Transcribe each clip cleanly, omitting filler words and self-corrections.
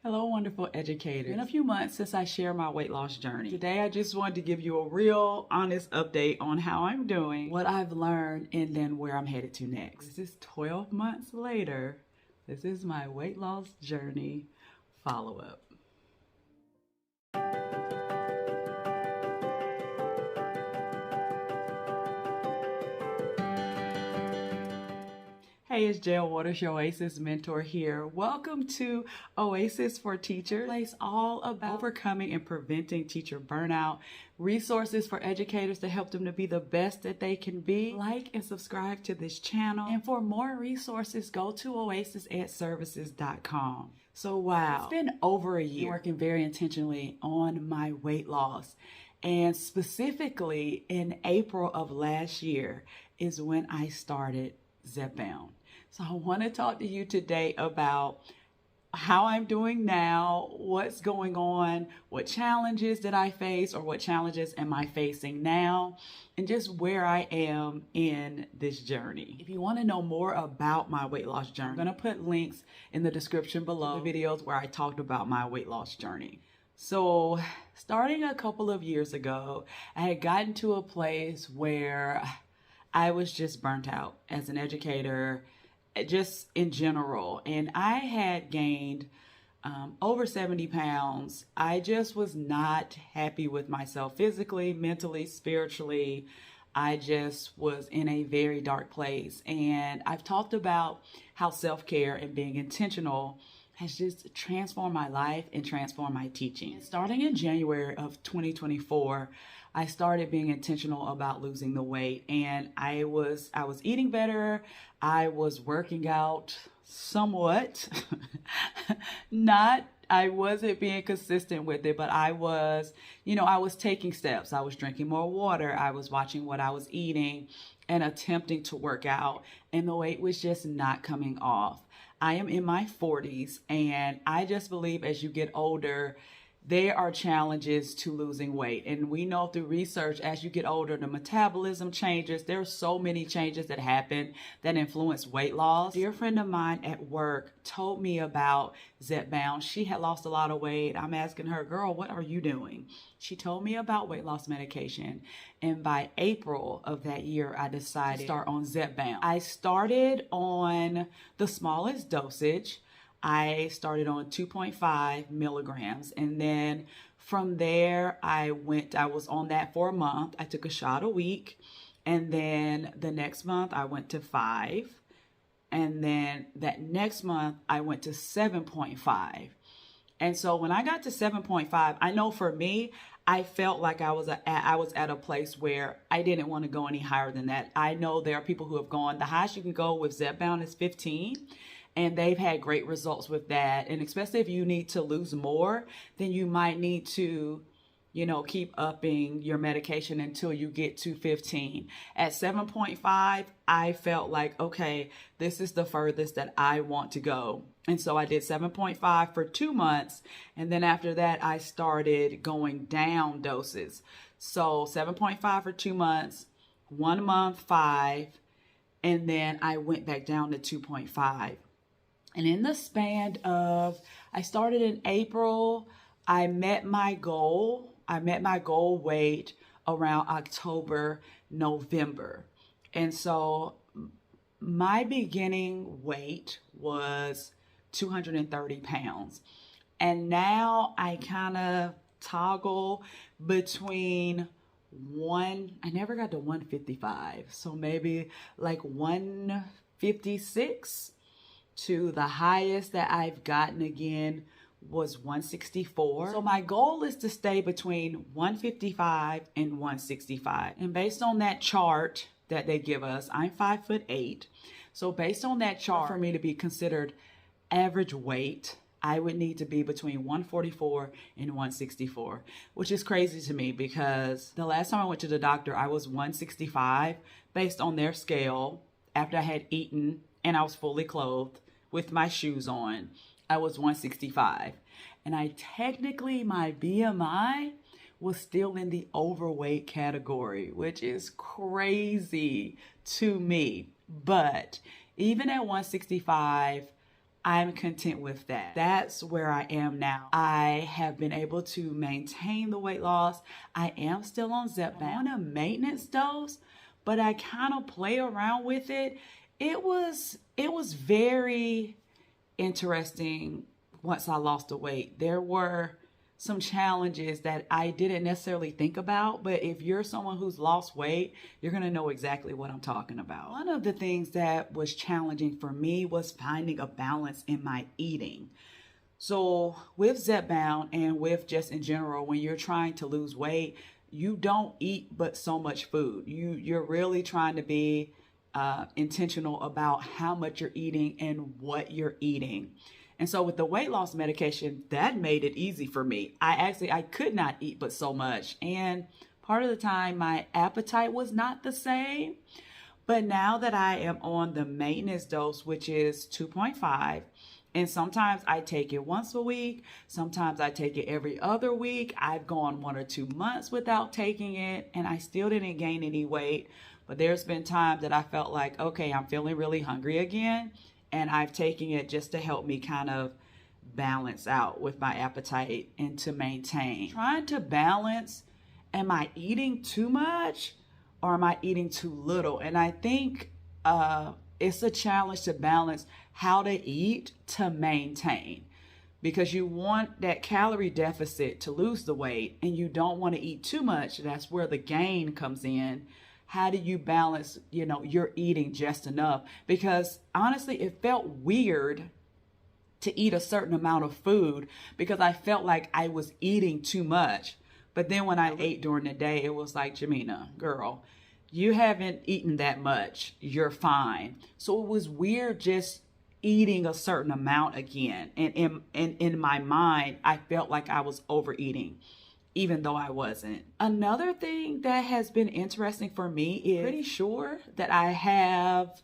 Hello, wonderful educators. It's been a few months since I shared my weight loss journey. Today, I just wanted to give you a real honest update on how I'm doing, what I've learned, and then where I'm headed to next. This is 12 months later. This is my weight loss journey follow-up. Hey, it's Jail Waters, your Oasis mentor here. Welcome to Oasis for Teachers, a place all about overcoming and preventing teacher burnout, resources for educators to help them to be the best that they can be. Like and subscribe to this channel. And for more resources, go to oasisedservices.com. So wow, it's been over a year working very intentionally on my weight loss. And specifically in April of last year is when I started Zepbound. So I want to talk to you today about how I'm doing now, what's going on, what challenges did I face, or what challenges am I facing now, and just where I am in this journey. If you want to know more about my weight loss journey, I'm going to put links in the description below, the videos where I talked about my weight loss journey. So starting a couple of years ago, I had gotten to a place where I was just burnt out as an educator, just in general. And I had gained over 70 pounds. I just was not happy with myself physically, mentally, spiritually. I just was in a very dark place. And I've talked about how self-care and being intentional has just transformed my life and transformed my teaching. Starting in January of 2024, I started being intentional about losing the weight, and I was eating better. I was working out somewhat. I wasn't being consistent with it, but I was taking steps. I was drinking more water. I was watching what I was eating and attempting to work out, and the weight was just not coming off. I am in my 40s, and I just believe as you get older, there are challenges to losing weight. And we know through research, as you get older, the metabolism changes. There are so many changes that happen that influence weight loss. A dear friend of mine at work told me about Zepbound. She had lost a lot of weight. I'm asking her, girl, what are you doing? She told me about weight loss medication. And by April of that year, I decided to start on Zepbound. I started on the smallest dosage. I started on 2.5 milligrams. And then from there, I was on that for a month. I took a shot a week. And then the next month I went to 5. And then that next month I went to 7.5. And so when I got to 7.5, I know for me, I felt like I was at a place where I didn't want to go any higher than that. I know there are people who have gone, the highest you can go with Zepbound is 15. And they've had great results with that. And especially if you need to lose more, then you might need to, keep upping your medication until you get to 15. At 7.5, I felt like, okay, this is the furthest that I want to go. And so I did 7.5 for 2 months. And then after that, I started going down doses. So 7.5 for 2 months, 1 month, 5. And then I went back down to 2.5. And in the span of, I started in April, I met my goal. I met my goal weight around October, November. And so my beginning weight was 230 pounds. And now I kind of toggle between I never got to 155. So maybe like 156. To the highest that I've gotten again was 164. So my goal is to stay between 155 and 165. And based on that chart that they give us, I'm 5'8". So based on that chart, for me to be considered average weight, I would need to be between 144 and 164, which is crazy to me because the last time I went to the doctor, I was 165 based on their scale after I had eaten and I was fully clothed with my shoes on. I was 165. And my BMI was still in the overweight category, which is crazy to me. But even at 165, I'm content with that. That's where I am now. I have been able to maintain the weight loss. I am still on Zepbound. I'm on a maintenance dose, but I kind of play around with it. It was very interesting once I lost the weight. There were some challenges that I didn't necessarily think about, but if you're someone who's lost weight, you're going to know exactly what I'm talking about. One of the things that was challenging for me was finding a balance in my eating. So with Zepbound and with just in general, when you're trying to lose weight, you don't eat but so much food. You're really trying to be intentional about how much you're eating and what you're eating. And so with the weight loss medication, that made it easy for me. I could not eat but so much. And part of the time my appetite was not the same. But now that I am on the maintenance dose, which is 2.5, and sometimes I take it once a week, sometimes I take it every other week. I've gone 1 or 2 months without taking it, and I still didn't gain any weight. But there's been times that I felt like, okay, I'm feeling really hungry again. And I've taken it just to help me kind of balance out with my appetite and to maintain. Trying to balance, am I eating too much or am I eating too little? And I think it's a challenge to balance how to eat to maintain. Because you want that calorie deficit to lose the weight and you don't want to eat too much. That's where the gain comes in. How do you balance, you're eating just enough? Because honestly, it felt weird to eat a certain amount of food because I felt like I was eating too much. But then when I ate during the day, it was like, Jamina, girl, you haven't eaten that much. You're fine. So it was weird just eating a certain amount again. And in my mind, I felt like I was overeating, even though I wasn't. Another thing that has been interesting for me is pretty sure that I have,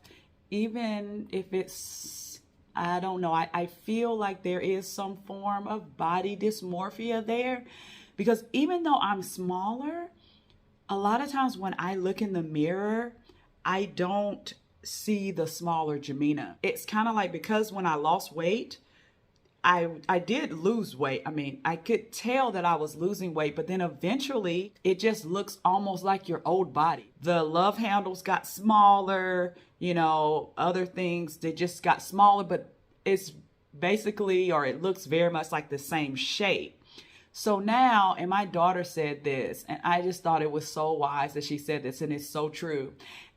even if it's, I don't know, I feel like there is some form of body dysmorphia there, because even though I'm smaller, a lot of times when I look in the mirror, I don't see the smaller Jamina. It's kind of like, because when I lost weight, I did lose weight. I mean, I could tell that I was losing weight, but then eventually it just looks almost like your old body. The love handles got smaller, other things, they just got smaller, but it's basically, or it looks very much like the same shape. So now, and my daughter said this, and I just thought it was so wise that she said this, and it's so true.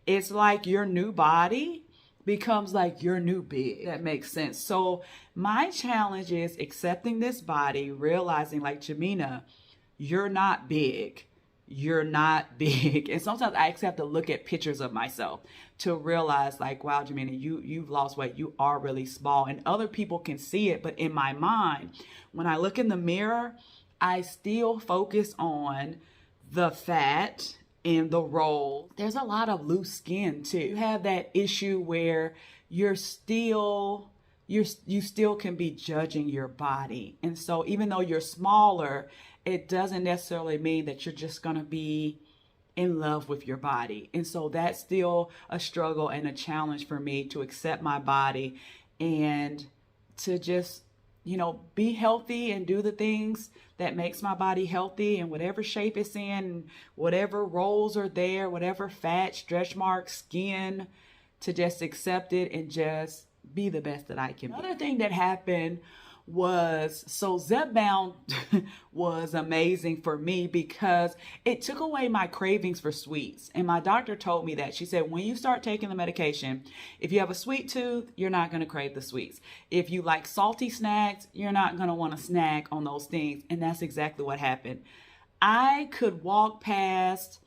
It's like your new body becomes like your new big. That makes sense. So my challenge is accepting this body, realizing like, Jamina, you're not big. You're not big. And sometimes I actually have to look at pictures of myself to realize like, wow, Jamina, you've lost weight. You are really small, and other people can see it. But in my mind, when I look in the mirror, I still focus on the fat and the roll. There's a lot of loose skin too. You have that issue where you still can be judging your body. And so even though you're smaller, it doesn't necessarily mean that you're just going to be in love with your body. And so that's still a struggle and a challenge for me to accept my body and to just, be healthy and do the things that makes my body healthy, and whatever shape it's in, whatever rolls are there, whatever fat, stretch marks, skin, to just accept it and just be the best that I can be. Another thing that happened was, so Zepbound was amazing for me because it took away my cravings for sweets. And my doctor told me that. She said, when you start taking the medication, if you have a sweet tooth, you're not going to crave the sweets. If you like salty snacks, you're not going to want to snack on those things. And that's exactly what happened. I could walk past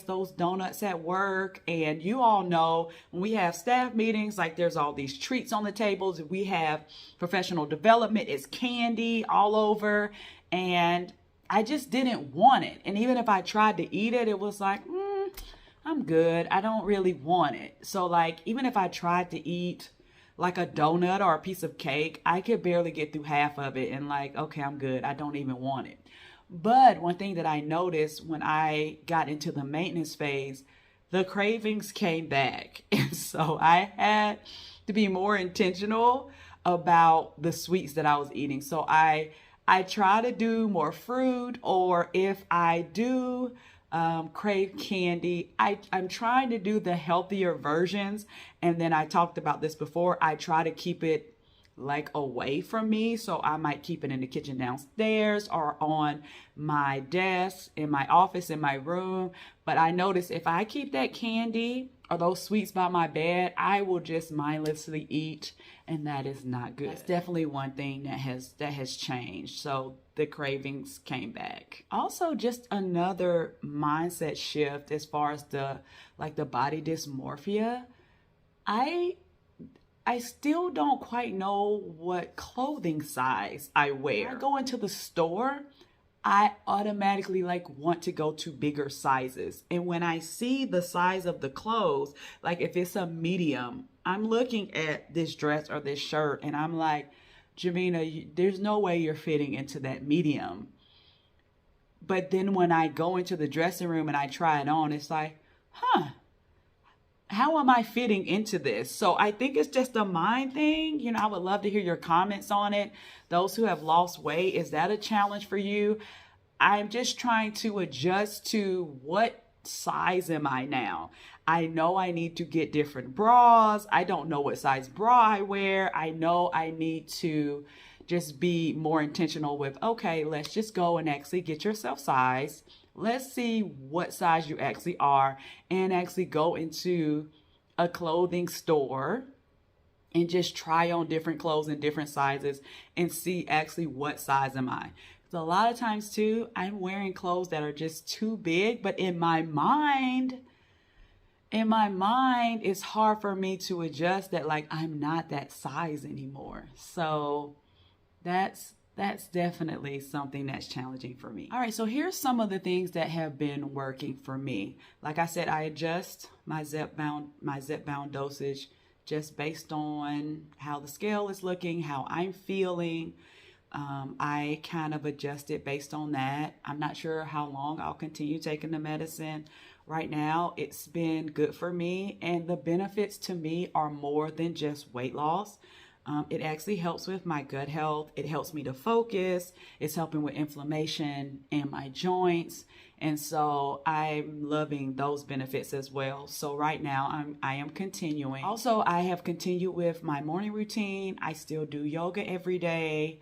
those donuts at work, and you all know when we have staff meetings, like there's all these treats on the tables. We have professional development, it's candy all over, and I just didn't want it. And even if I tried to eat it, it was like, I'm good. I don't really want it. So like, even if I tried to eat like a donut or a piece of cake, I could barely get through half of it and like, okay, I'm good. I don't even want it. But one thing that I noticed when I got into the maintenance phase, the cravings came back. And so I had to be more intentional about the sweets that I was eating. So I try to do more fruit, or if I do crave candy, I'm trying to do the healthier versions. And then I talked about this before. I try to keep it like away from me. So I might keep it in the kitchen downstairs or on my desk, in my office, in my room. But I notice if I keep that candy or those sweets by my bed, I will just mindlessly eat, and that is not good. That's definitely one thing that has changed. So the cravings came back. Also, just another mindset shift as far as the body dysmorphia. I still don't quite know what clothing size I wear. When I go into the store, I automatically want to go to bigger sizes. And when I see the size of the clothes, like if it's a medium, I'm looking at this dress or this shirt and I'm like, Jamina, there's no way you're fitting into that medium. But then when I go into the dressing room and I try it on, it's like, how am I fitting into this? So I think it's just a mind thing. I would love to hear your comments on it. Those who have lost weight, is that a challenge for you? I'm just trying to adjust to what size am I now? I know I need to get different bras. I don't know what size bra I wear. I know I need to just be more intentional with, okay, let's just go and actually get yourself sized. Let's see what size you actually are and actually go into a clothing store and just try on different clothes in different sizes and see actually what size am I. So a lot of times too, I'm wearing clothes that are just too big, but in my mind, it's hard for me to adjust that I'm not that size anymore. So that's definitely something that's challenging for me. All right, so here's some of the things that have been working for me. Like I said, I adjust my Zepbound dosage just based on how the scale is looking, how I'm feeling. I kind of adjust it based on that. I'm not sure how long I'll continue taking the medicine. Right now, it's been good for me, and the benefits to me are more than just weight loss. It actually helps with my gut health. It helps me to focus. It's helping with inflammation in my joints. And so I'm loving those benefits as well. So right now I am continuing. Also, I have continued with my morning routine. I still do yoga every day.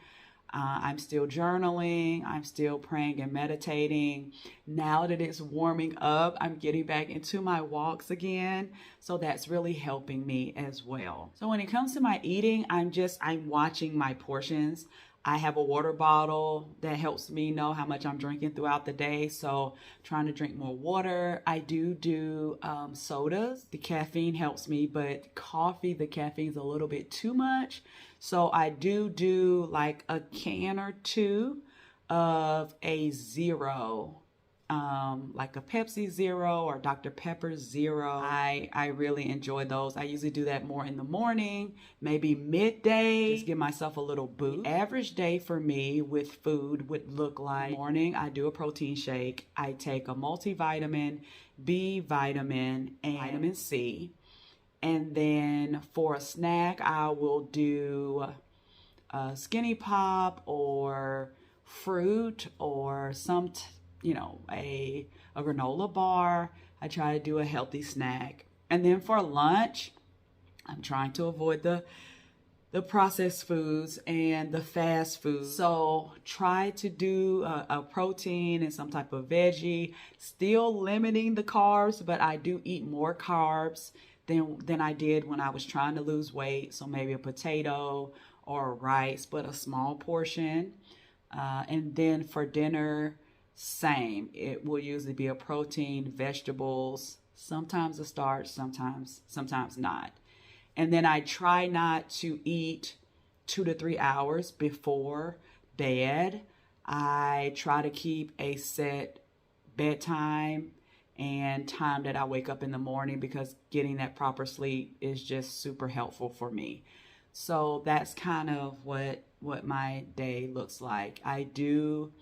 I'm still journaling. I'm still praying and meditating. Now that it's warming up, I'm getting back into my walks again. So that's really helping me as well. So when it comes to my eating, I'm watching my portions. I have a water bottle that helps me know how much I'm drinking throughout the day. So trying to drink more water. I do sodas. The caffeine helps me, but coffee, the caffeine's a little bit too much. So I do like a can or two of a zero, like a Pepsi Zero or Dr. Pepper Zero. I really enjoy those. I usually do that more in the morning, maybe midday, just give myself a little boost. The average day for me with food would look like morning, I do a protein shake. I take a multivitamin, B vitamin, and vitamin C. And then for a snack, I will do a Skinny Pop or fruit or a granola bar. I try to do a healthy snack. And then for lunch, I'm trying to avoid the processed foods and the fast foods. So try to do a protein and some type of veggie, still limiting the carbs, but I do eat more carbs than I did when I was trying to lose weight. So maybe a potato or rice, but a small portion. And then for dinner, same. It will usually be a protein, vegetables, sometimes a starch, sometimes not. And then I try not to eat 2 to 3 hours before bed. I try to keep a set bedtime and time that I wake up in the morning, because getting that proper sleep is just super helpful for me. So that's kind of what my day looks like. I do,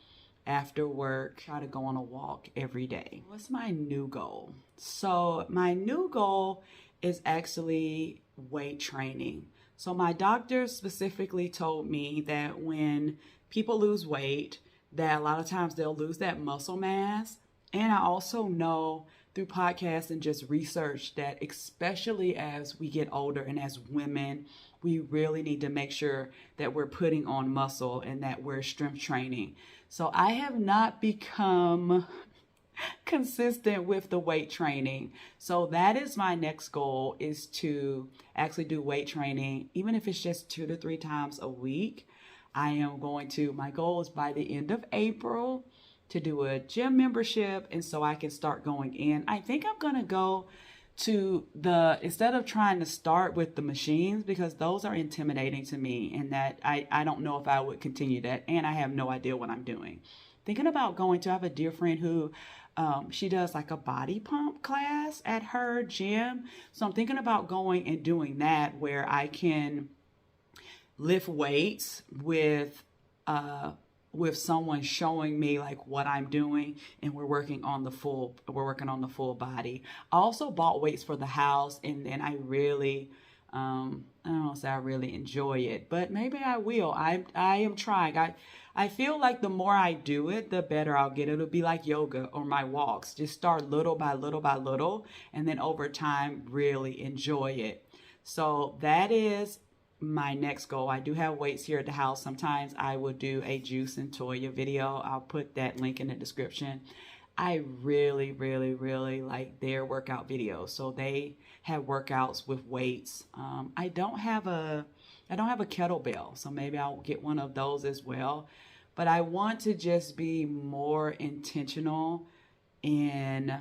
after work, try to go on a walk every day. What's my new goal? So my new goal is actually weight training. So my doctor specifically told me that when people lose weight, that a lot of times they'll lose that muscle mass. And I also know through podcasts and just research that especially as we get older and as women, we really need to make sure that we're putting on muscle and that we're strength training. So I have not become consistent with the weight training. So that is my next goal, is to actually do weight training, even if it's just 2 to 3 times a week. My goal is by the end of April to do a gym membership, and so I can start going in. I think I'm going to go to instead of trying to start with the machines, because those are intimidating to me, and that I don't know if I would continue that, and I have no idea what I'm doing. Thinking about I have a dear friend who she does like a body pump class at her gym. So I'm thinking about going and doing that, where I can lift weights with someone showing me like what I'm doing, and we're working on the full body. I also bought weights for the house, and then I really I don't want to say I really enjoy it, but maybe I will. I am trying. I feel like the more I do it, the better I'll get. It'll be like yoga or my walks. Just start little by little by little, and then over time, really enjoy it. So that is my next goal. I do have weights here at the house. Sometimes I will do a Juice and Toya video. I'll put that link in the description. I really, really, really like their workout videos. So they have workouts with weights. I don't have a kettlebell, so maybe I'll get one of those as well. But I want to just be more intentional in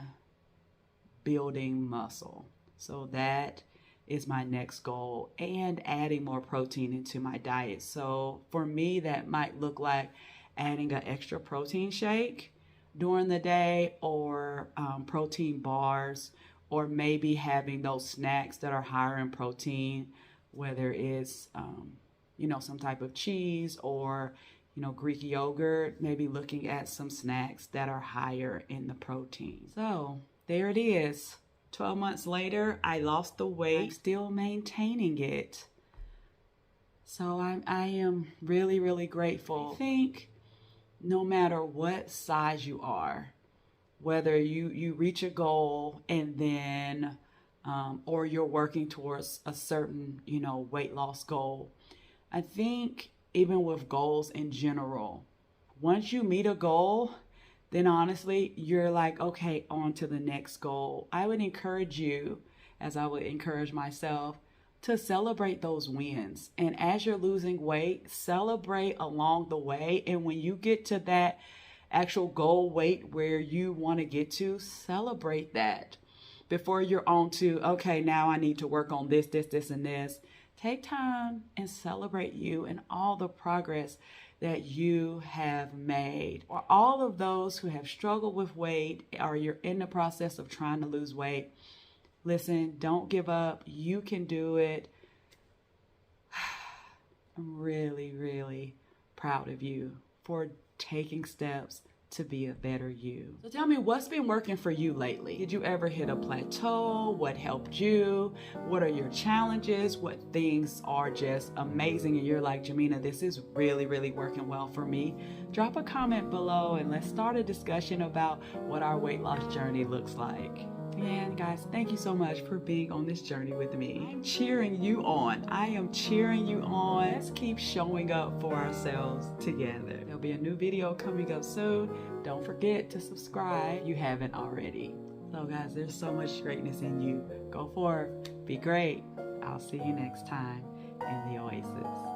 building muscle. So that is my next goal, and adding more protein into my diet. So for me, that might look like adding an extra protein shake during the day, or protein bars, or maybe having those snacks that are higher in protein, whether it's some type of cheese or Greek yogurt. Maybe looking at some snacks that are higher in the protein. So there it is. 12 months later, I lost the weight. I'm still maintaining it. So I am really, really grateful. I think no matter what size you are, whether you reach a goal and then, or you're working towards a certain, weight loss goal, I think even with goals in general, once you meet a goal, then honestly, you're like, okay, on to the next goal. I would encourage you, as I would encourage myself, to celebrate those wins. And as you're losing weight, celebrate along the way. And when you get to that actual goal weight where you want to get to, celebrate that before you're on to, okay, now I need to work on this, and this. Take time and celebrate you and all the progress that you have made. For all of those who have struggled with weight, or you're in the process of trying to lose weight, listen, don't give up. You can do it. I'm really, really proud of you for taking steps to be a better you. So tell me, what's been working for you lately? Did you ever hit a plateau? What helped you? What are your challenges? What things are just amazing and you're like, Jamina, this is really, really working well for me? Drop a comment below and let's start a discussion about what our weight loss journey looks like. And guys, thank you so much for being on this journey with me. I'm cheering you on. I am cheering you on. Let's keep showing up for ourselves together. There'll be a new video coming up soon. Don't forget to subscribe if you haven't already. So guys, there's so much greatness in you. Go forth. Be great. I'll see you next time in the Oasis.